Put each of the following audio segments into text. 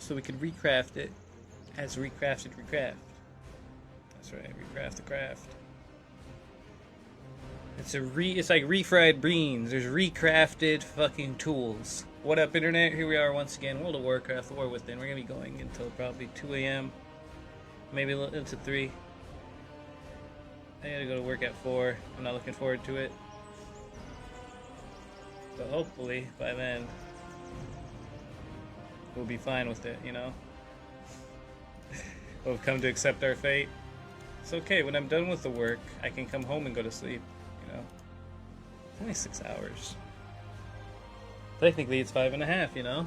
so we could recraft it as recrafted recraft. That's right, recraft the craft. It's like refried beans. There's recrafted fucking tools. What up, internet? Here we are once again. World of Warcraft, the War Within. We're gonna be going until probably 2 a.m. Maybe a little into 3. I gotta go to work at 4. I'm not looking forward to it. But hopefully, by then, we'll be fine with it, you know? We've come to accept our fate. It's okay, when I'm done with the work, I can come home and go to sleep, you know? It's only 6 hours. Technically, it's 5.5, you know?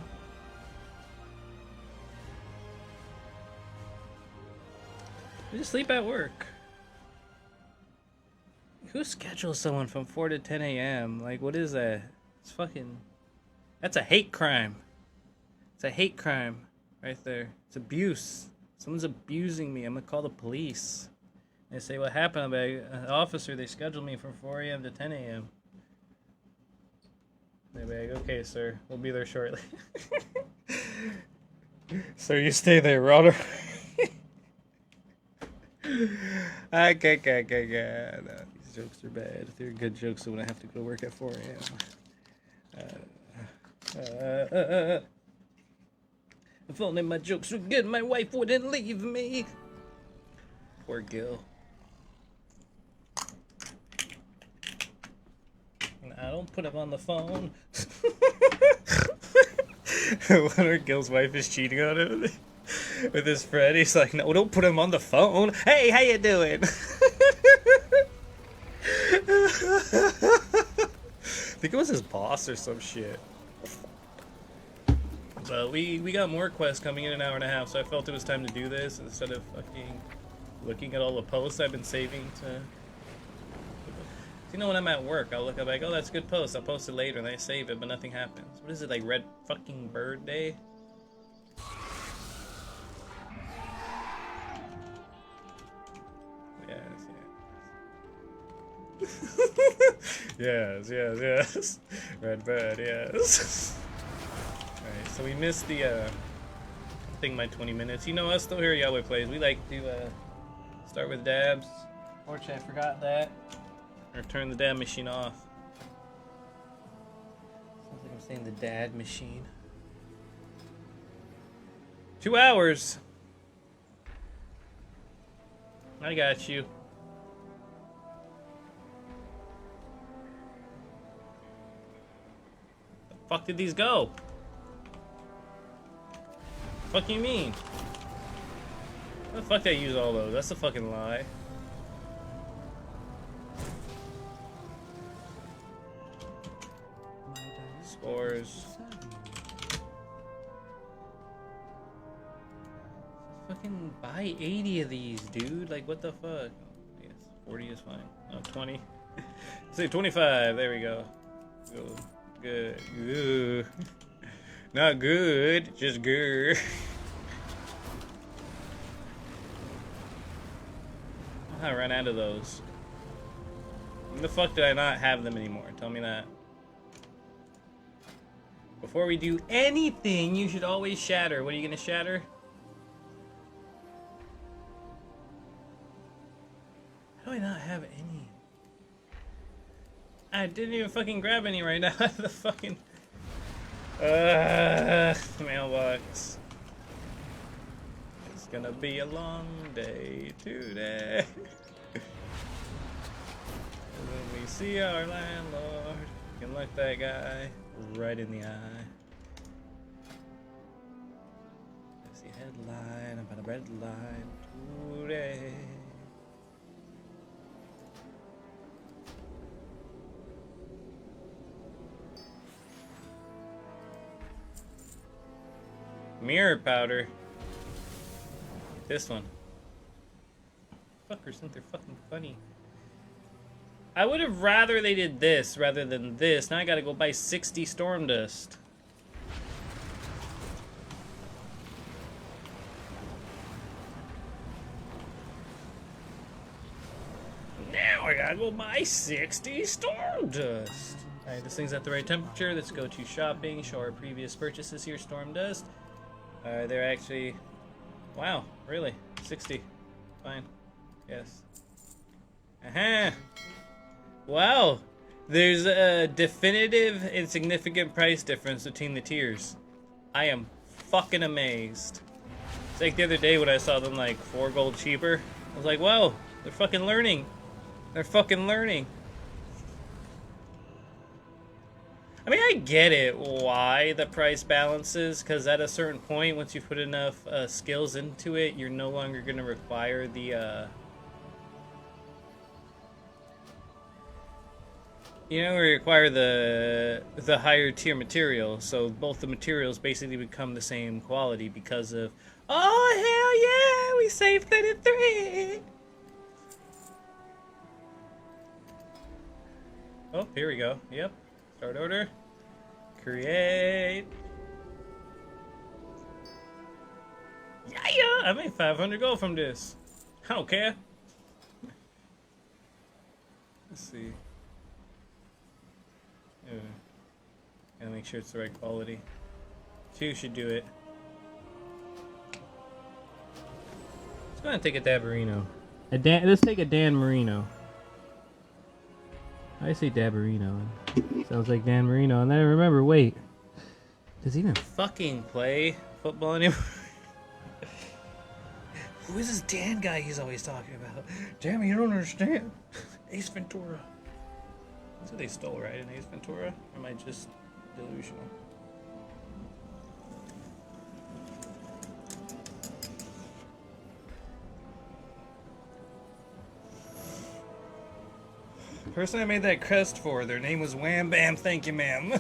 I just sleep at work. Who schedules someone from 4 to 10 a.m.? Like, what is that? It's fucking... That's a hate crime. It's a hate crime right there. It's abuse. Someone's abusing me. I'm gonna call the police. They say, what happened? I'm like, officer, they scheduled me from 4 a.m. to 10 a.m. They're like, okay, sir. We'll be there shortly. Sir, you stay there. We're on our Okay. No, these jokes are bad. They're good jokes, so when I have to go to work at 4 a.m. If only my jokes were good, my wife wouldn't leave me. Poor Gil. I don't put him on the phone. Wonder Gil's wife is cheating on him with his friend. He's like, no, don't put him on the phone. Hey, how you doing? I think it was his boss or some shit. But we got more quests coming in an hour and a half, so I felt it was time to do this instead of fucking looking at all the posts I've been saving to... You know, when I'm at work, I'll look up like, oh, that's a good post. I'll post it later, and I save it, but nothing happens. What is it, like Red fucking Bird Day? Yes. Red Bird, yes. Alright, so we missed the, I think my 20 minutes. You know us, still here at Yahweh Plays. We like to, start with dabs. Fortunately, I forgot that. Or turn the dad machine off. Sounds like I'm saying the dad machine. 2 hours. I got you. The fuck did these go? The fuck you mean? How the fuck did I use all those? That's a fucking lie. Scores. Fucking buy 80 of these, dude. Like, what the fuck? I guess 40 is fine. Oh, 20. Say 25. There we go. Good. Good. Not good. Just good. I ran out of those. When the fuck did I not have them anymore? Tell me that. Before we do anything, you should always shatter. What are you gonna shatter? How do I not have any? I didn't even fucking grab any right now. The fucking mailbox. It's gonna be a long day today. When we see our landlord, we can look that guy right in the eye. There's the headline about a red line today. Mirror powder. This one. Fuckers think they're fucking funny. I would have rather they did this rather than this. Now I gotta go buy 60 storm dust. Now I gotta go buy 60 storm dust. Alright, this thing's at the right temperature. Let's go to shopping. Show our previous purchases here. Storm dust. They're actually... Wow, really? 60. Fine. Yes. Aha! Wow! There's a definitive and significant price difference between the tiers. I am fucking amazed. It's like the other day when I saw them like 4 gold cheaper. I was like, whoa, they're fucking learning. They're fucking learning. I mean, I get it why the price balances, because at a certain point, once you put enough skills into it, you're no longer going to require the, require the higher tier material. So both the materials basically become the same quality because of, oh, hell yeah, we saved 33! Oh, here we go. Yep. Start order. Create. Yeah, I made 500 gold from this. I don't care. Let's see. Gotta make sure it's the right quality. 2 should do it. Let's go ahead and take a Dabarino. Let's take a Dan Marino. I say Dabarino. Sounds like Dan Marino. And then I remember, wait. Does he even fucking play football anymore? Who is this Dan guy he's always talking about? Damn, you don't understand. Ace Ventura. That's what they stole, right? In Ace Ventura? Or am I just delusional? The person I made that crest for, their name was Wham Bam Thank You Ma'am.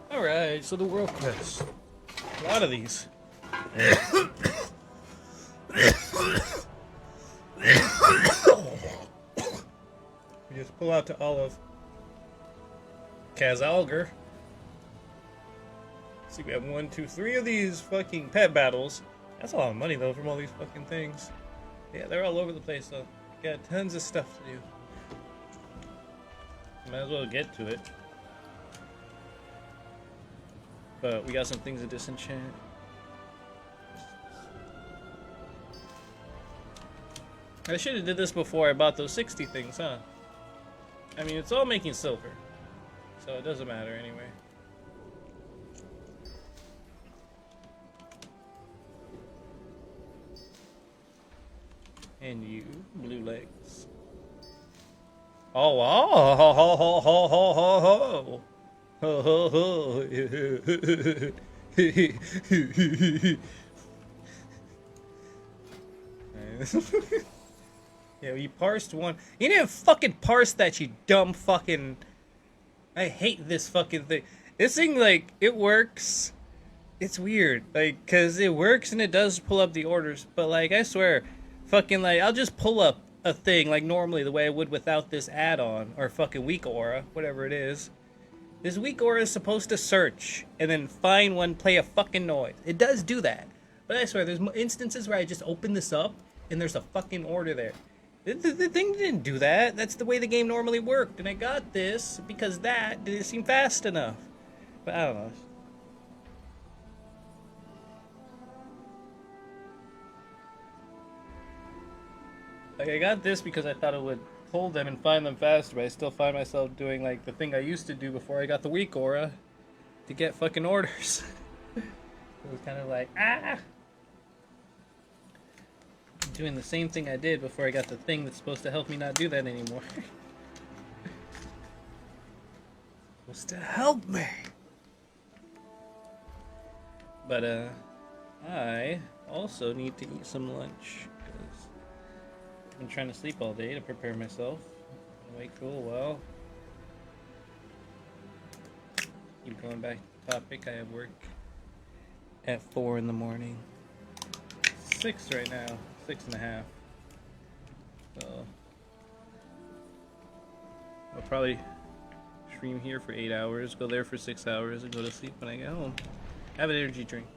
Alright, so the world quest. A lot of these. We just pull out to Olive. Kazalgar. See, we have 1, 2, 3 of these fucking pet battles. That's a lot of money though from all these fucking things. Yeah, they're all over the place though. Got tons of stuff to do. Might as well get to it. But we got some things to disenchant. I should have did this before I bought those 60 things, huh? I mean, it's all making silver. So it doesn't matter anyway. And you, blue legs. Oh, wow! Ho, ho, ho, ho, ho, ho, ho. Ho, ho, ho. Yeah, you parsed one. You didn't fucking parse that, you dumb fucking... I hate this fucking thing. This thing, like, it works. It's weird. Like, because it works and it does pull up the orders. But, like, I swear, fucking, like, I'll just pull up a thing, like, normally the way I would without this add-on. Or fucking weak aura, whatever it is. This weak aura is supposed to search and then find one, play a fucking noise. It does do that. But I swear, there's instances where I just open this up and there's a fucking order there. The thing didn't do that. That's the way the game normally worked. And I got this because that didn't seem fast enough. But I don't know. Like, I got this because I thought it would pull them and find them faster. But I still find myself doing, like, the thing I used to do before I got the weak aura to get fucking orders. It was kind of like, ah! Doing the same thing I did before I got the thing that's supposed to help me not do that anymore. Supposed to help me. But I also need to eat some lunch because I've been trying to sleep all day to prepare myself. Awake for a little while. Keep going back to the topic. I have work at 4 in the morning. 6 right now. 6.5. So I'll probably stream here for 8 hours, go there for 6 hours, and go to sleep when I get home. Have an energy drink.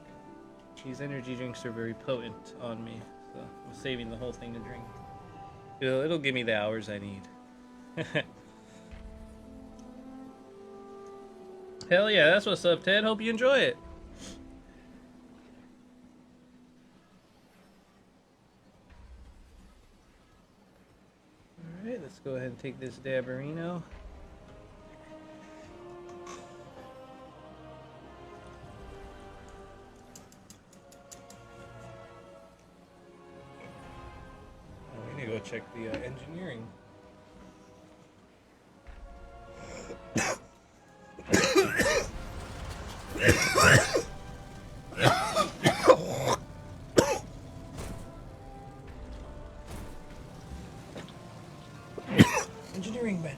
These energy drinks are very potent on me, so I'm saving the whole thing to drink. It'll give me the hours I need. Hell yeah, that's what's up, Ted. Hope you enjoy it. Alright, let's go ahead and take this Dabarino. We need to go check the engineering. Engineering bench.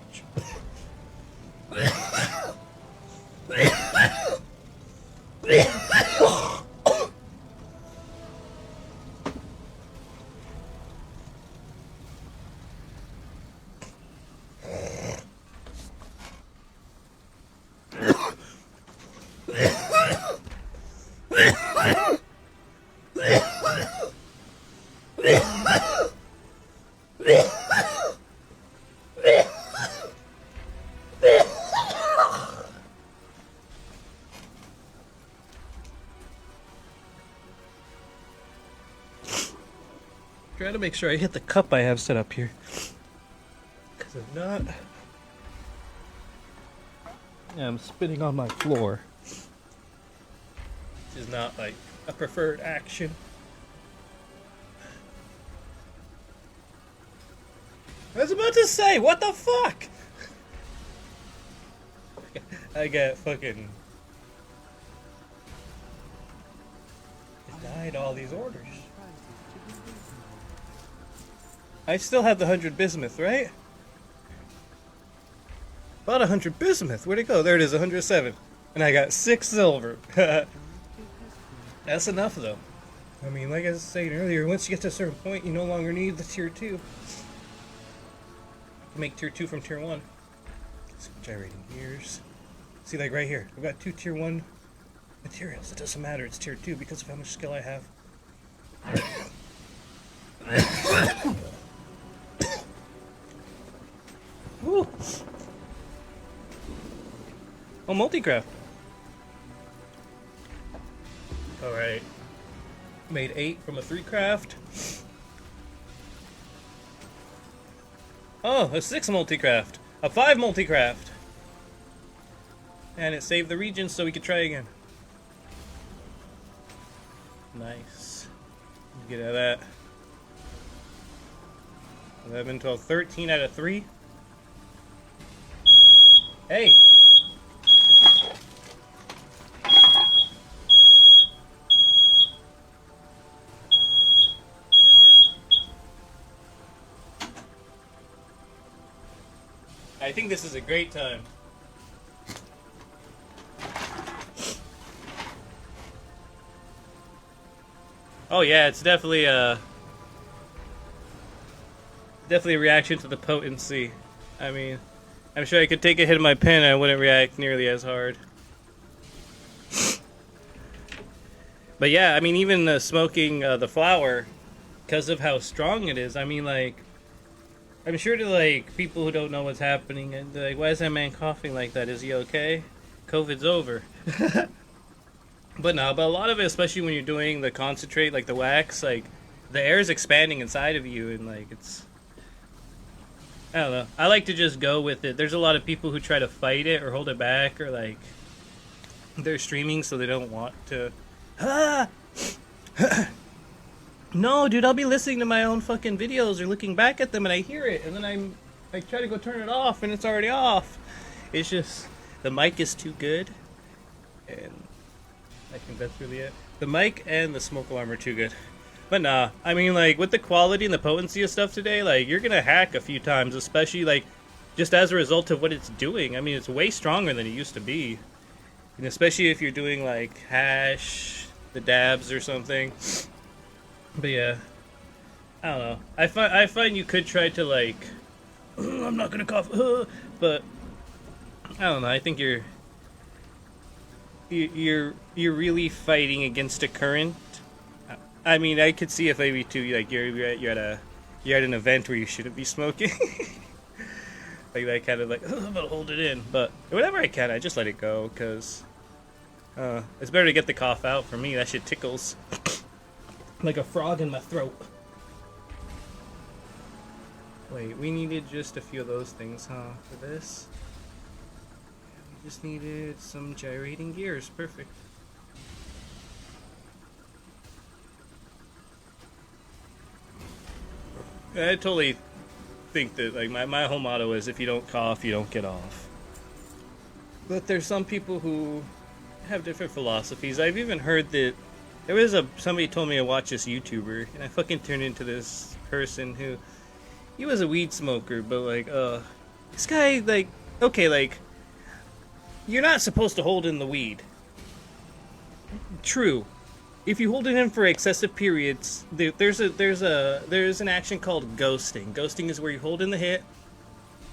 Try to make sure I hit the cup I have set up here. Because if not, yeah, I'm spitting on my floor. Which is not like a preferred action. I was about to say, what the fuck? I got fucking denied all these orders. I still have the 100 bismuth, right? About 100 bismuth. Where'd it go? There it is, 107. And I got 6 silver. That's enough, though. I mean, like I was saying earlier, once you get to a certain point, you no longer need the tier 2. You can make tier 2 from tier 1. Gyrating gears. See, like right here, I've got 2 tier 1 materials. It doesn't matter, it's tier 2 because of how much skill I have. Woo. Oh, multi-craft. Alright. Made 8 from a 3 craft. Oh, a 6 multi-craft. A 5 multi-craft. And it saved the region so we could try again. Nice. Get out of that. 11, 12, 13 out of 3. Hey! I think this is a great time. Oh yeah, it's definitely a reaction to the potency. I mean, I'm sure I could take a hit of my pen and I wouldn't react nearly as hard. But yeah, I mean, even smoking the flower, because of how strong it is, I mean, like, I'm sure to, like, people who don't know what's happening, and like, why is that man coughing like that? Is he okay? COVID's over. But no, but a lot of it, especially when you're doing the concentrate, like the wax, like, the air is expanding inside of you, and, like, it's... I don't know. I like to just go with it. There's a lot of people who try to fight it or hold it back, or, like, they're streaming so they don't want to... Ah! No, dude, I'll be listening to my own fucking videos or looking back at them and I hear it and then I try to go turn it off and it's already off. It's just the mic is too good and I think that's really it. The mic and the smoke alarm are too good. But nah, I mean like with the quality and the potency of stuff today, like you're gonna hack a few times, especially like just as a result of what it's doing. I mean it's way stronger than it used to be. And especially if you're doing like hash, the dabs or something. But yeah, I don't know. I find you could try to like, I'm not gonna cough, but I don't know. I think you're really fighting against a current. I mean, I could see if maybe too like you're at an event where you shouldn't be smoking. Like that kind of like I'm gonna hold it in, but whenever I can, I just let it go because it's better to get the cough out. For me, that shit tickles like a frog in my throat. Wait, we needed just a few of those things, huh? For this, we just needed some gyrating gears. Perfect. I totally think that like my whole motto is if you don't cough, you don't get off. But there's some people who have different philosophies. I've even heard that there was somebody told me to watch this YouTuber, and I fucking turned into this person who he was a weed smoker, but like this guy like okay like you're not supposed to hold in the weed. True. If you hold it in for excessive periods, there's an action called ghosting. Ghosting is where you hold in the hit.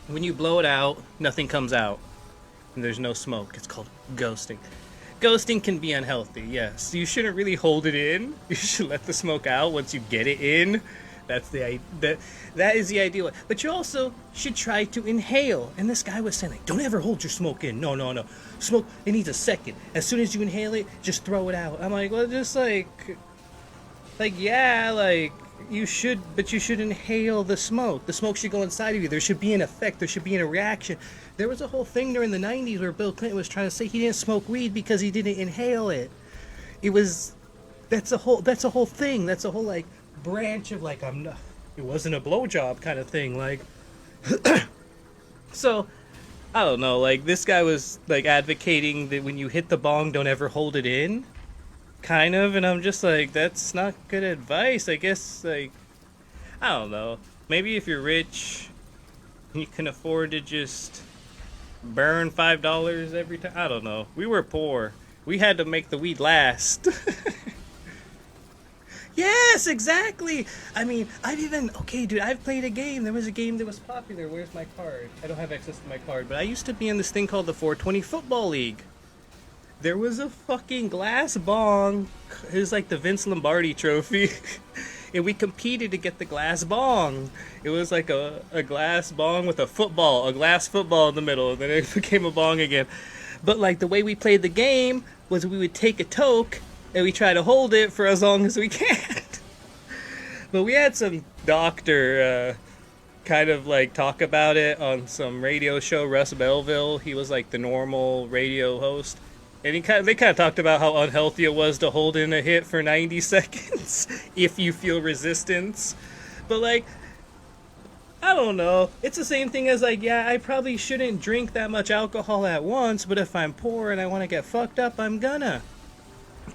When you blow it out, nothing comes out, and there's no smoke. It's called ghosting. Ghosting can be unhealthy. Yes, you shouldn't really hold it in. You should let the smoke out once you get it in. That is the ideal way. But you also should try to inhale. And this guy was saying, like, don't ever hold your smoke in. No, no, no. Smoke, it needs a second. As soon as you inhale it, just throw it out. I'm like, well, just yeah, like, you should, but you should inhale the smoke. The smoke should go inside of you. There should be an effect. There should be a reaction. There was a whole thing during the 90s where Bill Clinton was trying to say he didn't smoke weed because he didn't inhale it. It was, that's a whole thing. That's a whole, like, branch of like it wasn't a blowjob kind of thing like so I don't know like this guy was like advocating that when you hit the bong don't ever hold it in kind of and I'm just like that's not good advice I guess like I don't know maybe if you're rich you can afford to just burn $5 every time I don't know we were poor we had to make the weed last. Yes, exactly. I mean, I've played a game. There was a game that was popular. Where's my card? I don't have access to my card, but I used to be in this thing called the 420 Football League. There was a fucking glass bong. It was like the Vince Lombardi trophy. And we competed to get the glass bong. It was like a glass bong with a glass football in the middle, and then it became a bong again. But like the way we played the game was we would take a toke and we try to hold it for as long as we can. But we had some doctor kind of like talk about it on some radio show. Russ Belville, he was like the normal radio host, and they kind of talked about how unhealthy it was to hold in a hit for 90 seconds if you feel resistance. But like, I don't know. It's the same thing as like, yeah, I probably shouldn't drink that much alcohol at once, but if I'm poor and I want to get fucked up, I'm gonna.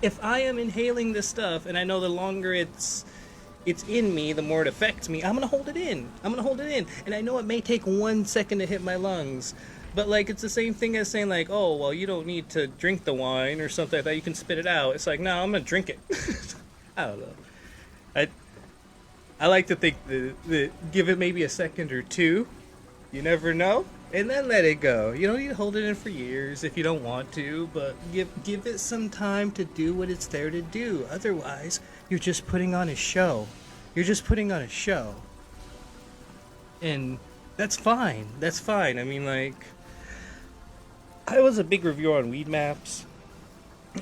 If I am inhaling this stuff and I know the longer it's in me, the more it affects me, I'm gonna hold it in. And I know it may take 1 second to hit my lungs. But like it's the same thing as saying like, oh well you don't need to drink the wine or something like that, you can spit it out. It's like, no, I'm gonna drink it. I don't know. I like to think that give it maybe a second or two. You never know. And then let it go. You don't need to hold it in for years if you don't want to, but give it some time to do what it's there to do. Otherwise, you're just putting on a show. And that's fine. I mean, like, I was a big reviewer on Weed Maps.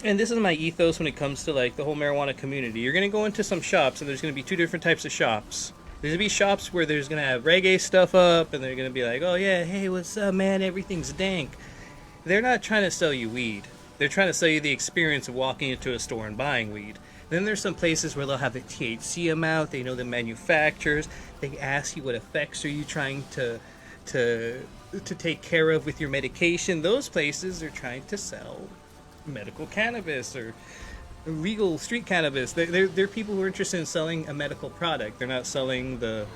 And this is my ethos when it comes to, like, the whole marijuana community. You're going to go into some shops, and there's going to be two different types of shops. There's going to be shops where there's going to have reggae stuff up, and they're going to be like, oh yeah, hey, what's up, man, everything's dank. They're not trying to sell you weed. They're trying to sell you the experience of walking into a store and buying weed. Then there's some places where they'll have the THC amount. They know the manufacturers. They ask you what effects are you trying to take care of with your medication. Those places are trying to sell medical cannabis or legal street cannabis. They're people who are interested in selling a medical product. They're not selling the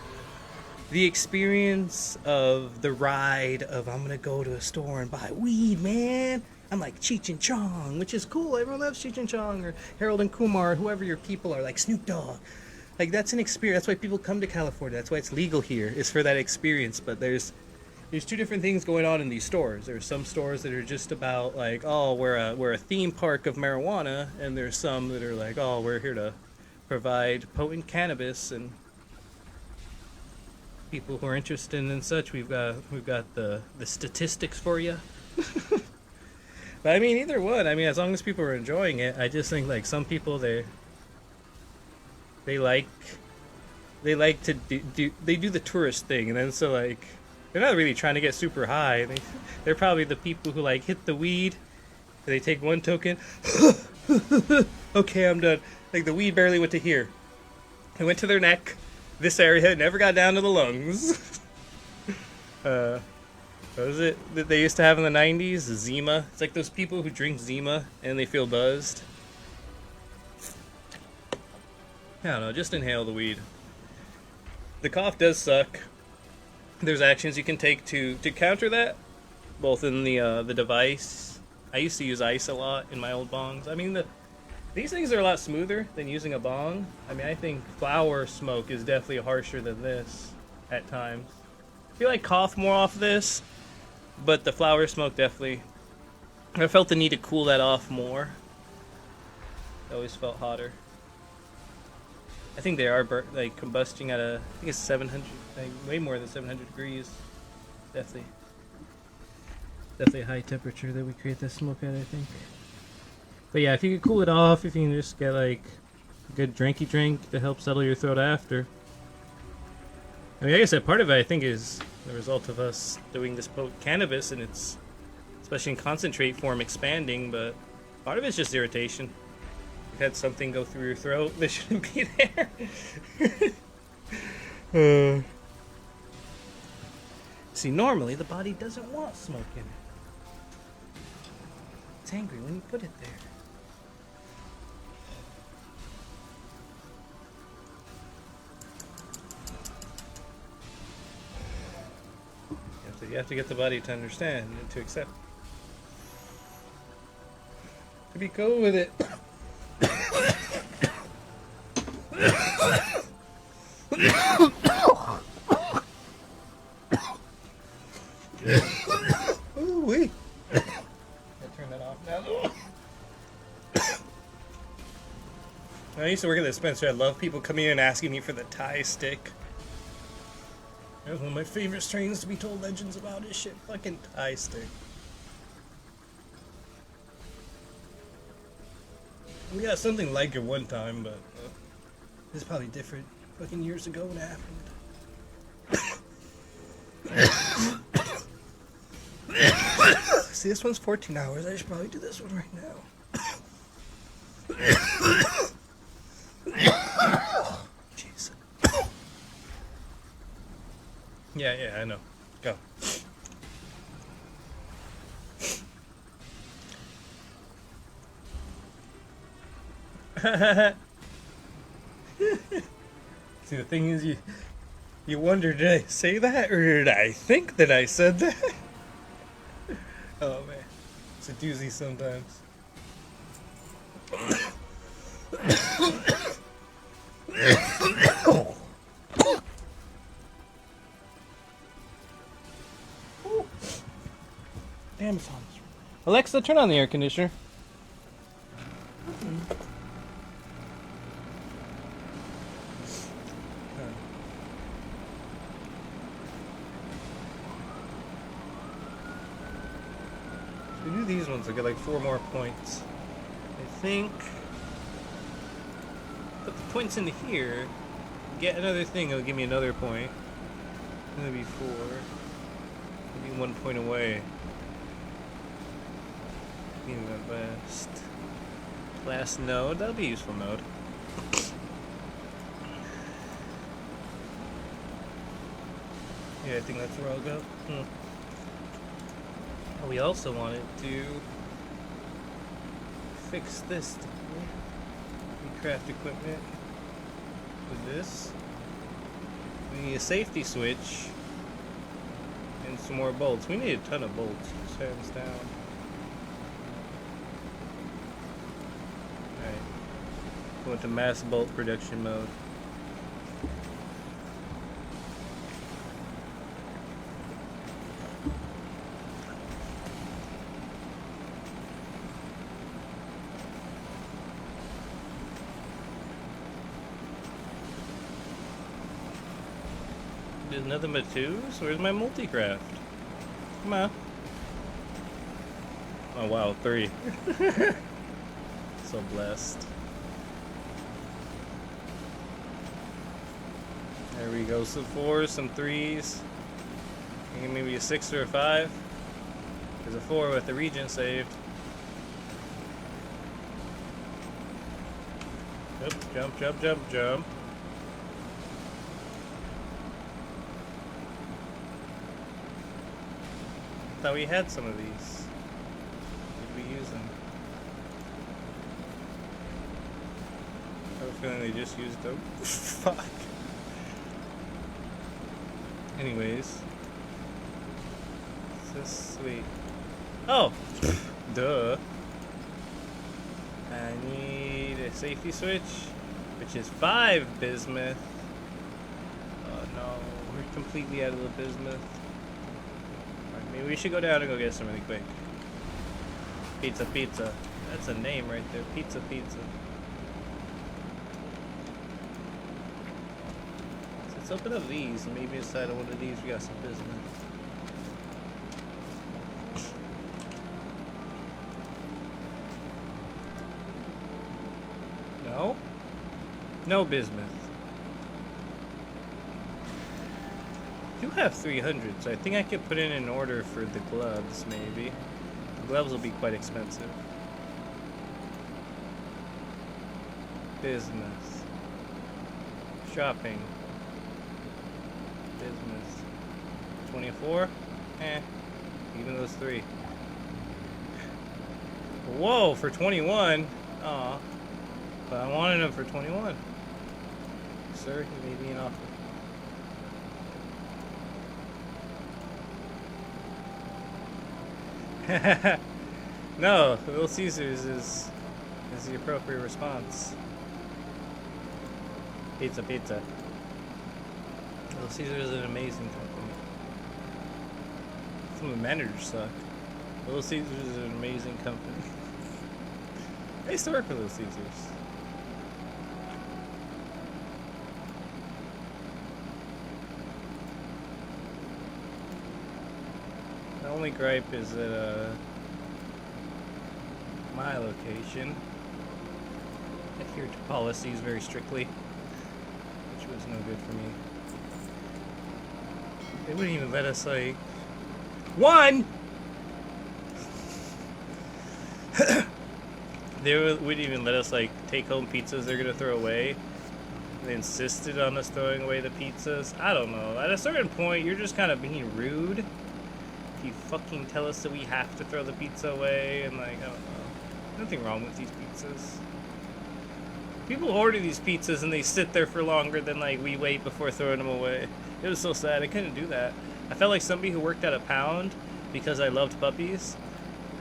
experience of the ride of I'm gonna go to a store and buy weed, man. I'm like Cheech and Chong, which is cool. Everyone loves Cheech and Chong, or Harold and Kumar, whoever your people are, like Snoop Dogg. Like, that's an experience. That's why people come to California. That's why it's legal here. It's for that experience. But there's two different things going on in these stores. There's some stores that are just about like, oh, we're a theme park of marijuana, and there's some that are like, oh, we're here to provide potent cannabis, and people who are interested in such, we've got the statistics for you. But I mean, either one. I mean, as long as people are enjoying it, I just think like some people they like to do the tourist thing, and then so like they're not really trying to get super high. They're probably the people who like hit the weed, they take one token, okay, I'm done. Like the weed barely went to here, it went to their neck, this area, never got down to the lungs. What was it that they used to have in the 90s? Zima. It's like those people who drink Zima and they feel buzzed. I don't know, just inhale the weed. The cough does suck. There's actions you can take to counter that, both in the device. I used to use ice a lot in my old bongs. I mean, these things are a lot smoother than using a bong. I mean, I think flower smoke is definitely harsher than this at times. I feel like cough more off this, but the flower smoke definitely, I felt the need to cool that off more. It always felt hotter. I think they are like combusting at I think it's 700, like way more than 700 degrees. Definitely a high temperature that we create that smoke at, I think. But yeah, if you can cool it off, if you can just get like a good drinky drink to help settle your throat after. I mean, like I said, part of it I think is the result of us doing this potent cannabis, and it's, especially in concentrate form, expanding, but part of it's just irritation. You've had something go through your throat that shouldn't be there. See, normally the body doesn't want smoke in it. It's angry when you put it there. You have to get the body to understand and to accept. To be cool with it. Ooh wee. I turn that off now. I used to work at the dispensary. I love people coming in and asking me for the Thai stick. That was one of my favorite strains to be told legends about. Is shit fucking Thai stick. We got something like it one time, but it's probably different. Fucking years ago when it happened. See, this one's 14 hours. I should probably do this one right now. Jeez. Yeah, I know. Go. See, the thing is, you wonder, did I say that, or did I think that I said that? Oh man, it's a doozy sometimes. Damn, it's hot. Alexa, turn on the air conditioner. We do these ones, I get like 4 more points. I think. Put the points into here. Get another thing, it'll give me another point. That'll be 4. It'll be 1 point away. Being the best. Last node, that'll be a useful node. Yeah, I think that's where I'll go. We also wanted to fix this. We craft equipment with this. We need a safety switch and some more bolts. We need a ton of bolts, just hands down. Alright. Go into mass bolt production mode. There's nothing but twos? Where's my multi-craft? Come on. Oh wow, 3. So blessed. There we go, some 4s, some 3s. Maybe a 6 or a 5. There's a 4 with the region saved. Jump, jump, jump, jump, jump. Thought we had some of these. Did we use them? I have a feeling they just used them. Fuck. Anyways. What's this? Sweet. Oh! Duh. I need a safety switch, which is 5 bismuth. Oh no, we're completely out of the bismuth. Maybe we should go down and go get some really quick. Pizza, pizza. That's a name right there. Pizza, pizza. So let's open up these and maybe inside of one of these we got some bismuth. No? No bismuth. I do have 300, so I think I could put in an order for the gloves, maybe. The gloves will be quite expensive. Bismuth. Shopping. Bismuth. 24? Eh. Even those 3. Whoa, for 21? Aw. But I wanted them for 21. Sir, you made me an offer. No, Little Caesars is the appropriate response. Pizza, pizza. Little Caesars is an amazing company. Some of the managers suck. Little Caesars is an amazing company. I used to work for Little Caesars. The only gripe is that my location adhered to policies very strictly, which was no good for me. They wouldn't even let us like they wouldn't even let us like take home pizzas they're gonna throw away. They insisted on us throwing away the pizzas. I don't know. At a certain point, you're just kind of being rude. You fucking tell us that we have to throw the pizza away, and like, I don't know. Nothing wrong with these pizzas. People order these pizzas and they sit there for longer than like we wait before throwing them away. It was so sad. I couldn't do that. I felt like somebody who worked at a pound because I loved puppies.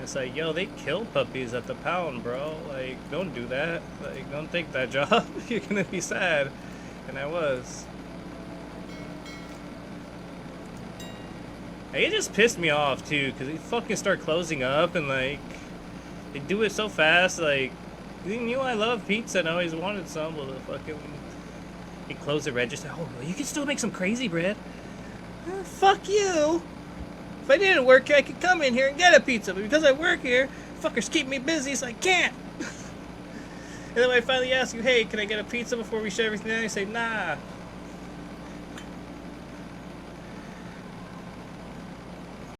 It's like, yo, they kill puppies at the pound, bro. Like, don't do that. Like, don't take that job. You're gonna be sad. And I was. It just pissed me off too, because they fucking start closing up and like they do it so fast. Like, you knew I love pizza and I always wanted some. Well, the fucking they close the register. Oh, you can still make some crazy bread. Fuck you. If I didn't work here, I could come in here and get a pizza. But because I work here, fuckers keep me busy, so I can't. And then when I finally ask you, hey, can I get a pizza before we shut everything down? You say, nah.